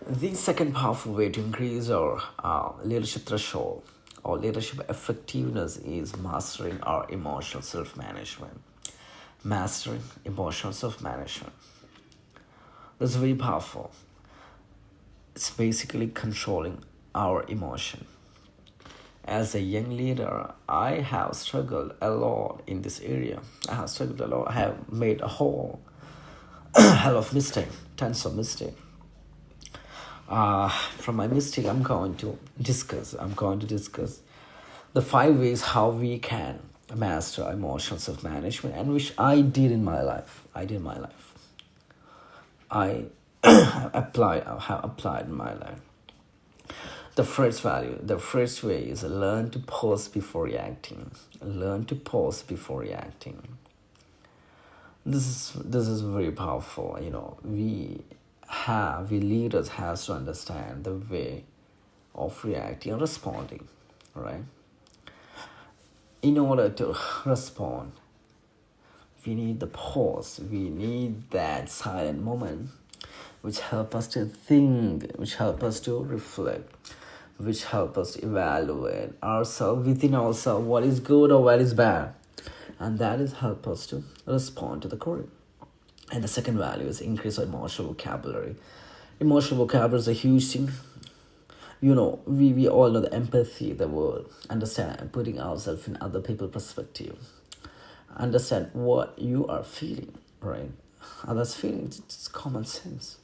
The second powerful way to increase our leadership threshold or leadership effectiveness is mastering our emotional self management. Mastering emotional self management. That's very powerful. It's basically controlling our emotion. As a young leader, I have struggled a lot in this area. I have struggled a lot. I have made a whole hell of mistake, tons of mistake. From my mistake, I'm going to discuss the 5 ways how we can master emotional self-management, and which I did in my life. I have applied in my life. The first way is learn to pause before reacting. Learn to pause before reacting. This is very powerful. We leaders has to understand the way of reacting and responding, right? In order to respond, we need the pause. We need that silent moment, which help us to think, which help us to reflect, which help us to evaluate ourselves within ourselves, what is good or what is bad, and that is help us to respond to the correct. And the second value is increase our emotional vocabulary. Emotional vocabulary is a huge thing. We all know the empathy, the word, understand, putting ourselves in other people's perspective, understand what you are feeling, right? Others feeling, it's common sense.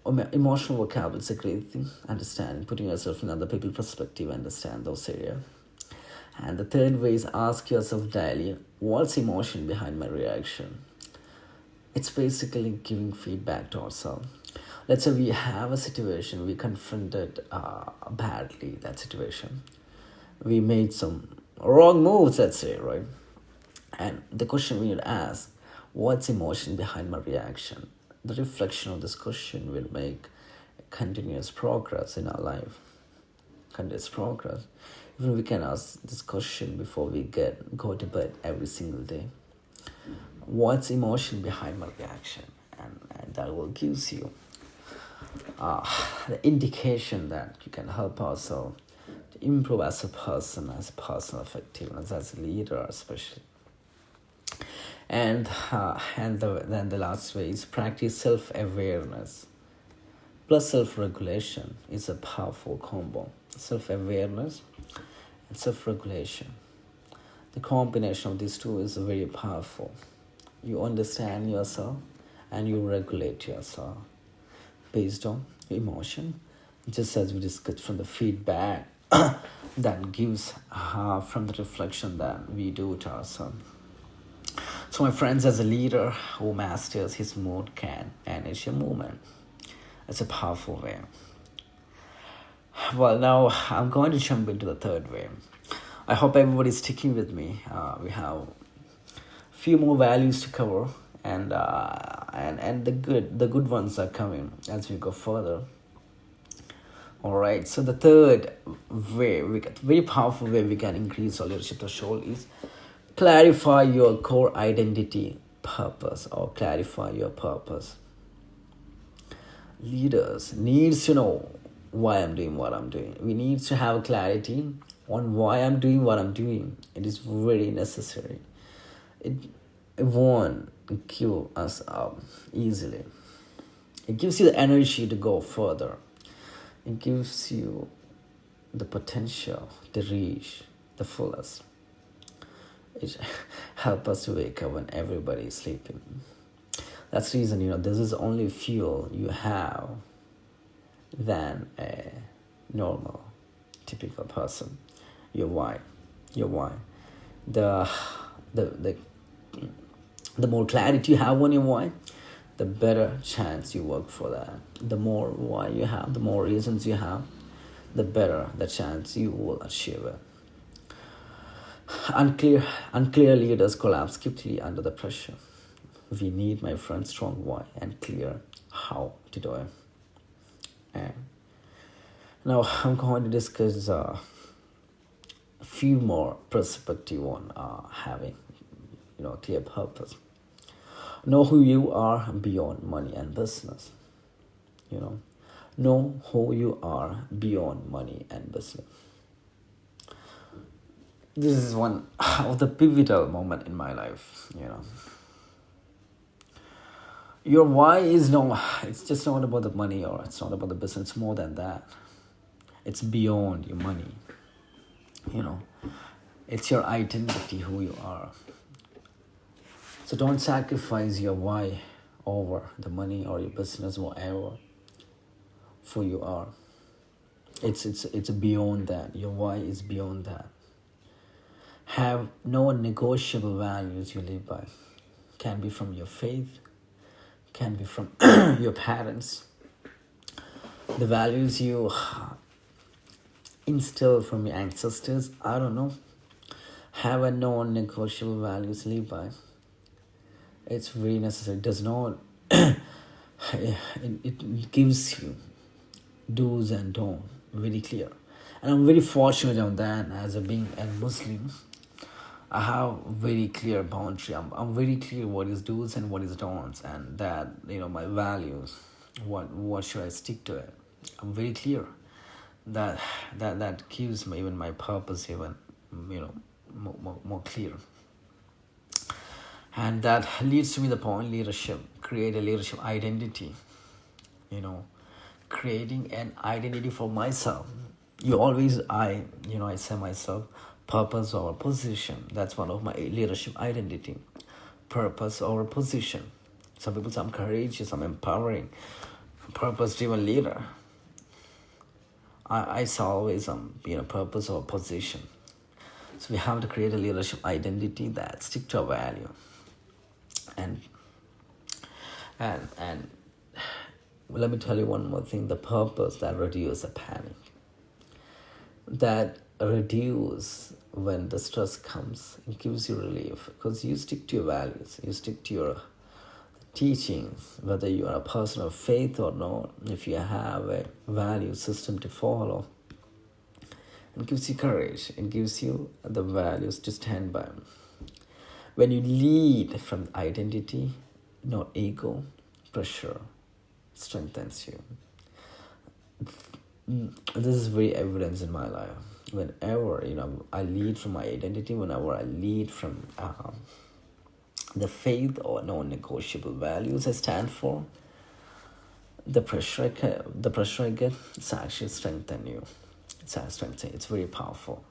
Emotional vocabulary is a great thing. Understand, putting yourself in other people's perspective, understand those areas. And the third way is ask yourself daily, what's emotion behind my reaction? It's basically giving feedback to ourselves. Let's say we have a situation, we confronted badly that situation. We made some wrong moves, let's say, right? And the question we need to ask, what's emotion behind my reaction? The reflection of this question will make continuous progress in our life. Continuous progress. Even we can ask this question before we go to bed every single day. What's emotion behind my reaction? And that will gives you the indication that you can help ourselves to improve as a person, as personal effectiveness, as a leader especially. Then the last way is practice self-awareness plus self-regulation is a powerful combo. Self-awareness and self-regulation. The combination of these two is very powerful. You understand yourself and you regulate yourself based on emotion, just as we discussed from the feedback that gives from the reflection that we do to ourselves. So my friends, as a leader who masters his mood can manage a movement. It's a powerful way. Well, now I'm going to jump into the third way. I hope everybody's sticking with me. We have a few more values to cover, and the good ones are coming as we go further. All right. So the third way, very powerful way we can increase our leadership threshold is clarify your core identity, purpose, or clarify your purpose. Leaders needs to know why I'm doing what I'm doing. We need to have clarity on why I'm doing what I'm doing. It is very necessary. It won't give us up easily. It gives you the energy to go further. It gives you the potential to reach the fullest. It helps us to wake up when everybody is sleeping. That's the reason, this is only fuel you have than a normal, typical person. Your why. The more clarity you have on your why, the better chance you work for that. The more why you have, the more reasons you have, the better the chance you will achieve it. Unclear leaders collapse quickly under the pressure. We need, my friend, strong why and clear how to do it. And now I'm going to discuss a few more perspective on having, clear purpose. Know who you are beyond money and business. Know who you are beyond money and business. This is one of the pivotal moment in my life. Your why is no, it's just not about the money, or it's not about the business. It's more than that. It's beyond your money. you know it's your identity, who you are. So don't sacrifice your why over the money or your business, whatever. For you are, it's beyond that. Your why is beyond that. Have no negotiable values you live by. Can be from your faith, can be from your parents, the values you instill from your ancestors. I don't know. Have a non-negotiable values to live by. It's very necessary. It does not it gives you do's and don't very clear. And I'm very fortunate on that. As a being a Muslim, I have very clear boundary. I'm very clear what is do's and what is don'ts, and that my values, what should I stick to it. I'm very clear. That gives me even my purpose even more clear. And that leads to me the point: leadership. Create a leadership identity. Creating an identity for myself. I say myself, purpose over position. That's one of my leadership identity. Purpose over position. Some people say I'm courageous, I'm empowering, purpose driven leader. I say always purpose over position. So we have to create a leadership identity that stick to our value. And let me tell you one more thing: the purpose that reduces the panic, that reduce when the stress comes. It gives you relief because you stick to your values, you stick to your teachings, whether you are a person of faith or not. If you have a value system to follow, it gives you courage, it gives you the values to stand by. When you lead from identity, not ego, pressure strengthens you. This is very evidence in my life. Whenever I lead from my identity, whenever I lead from the faith or non-negotiable values I stand for, the pressure I get, it's actually strengthen you. It's very powerful.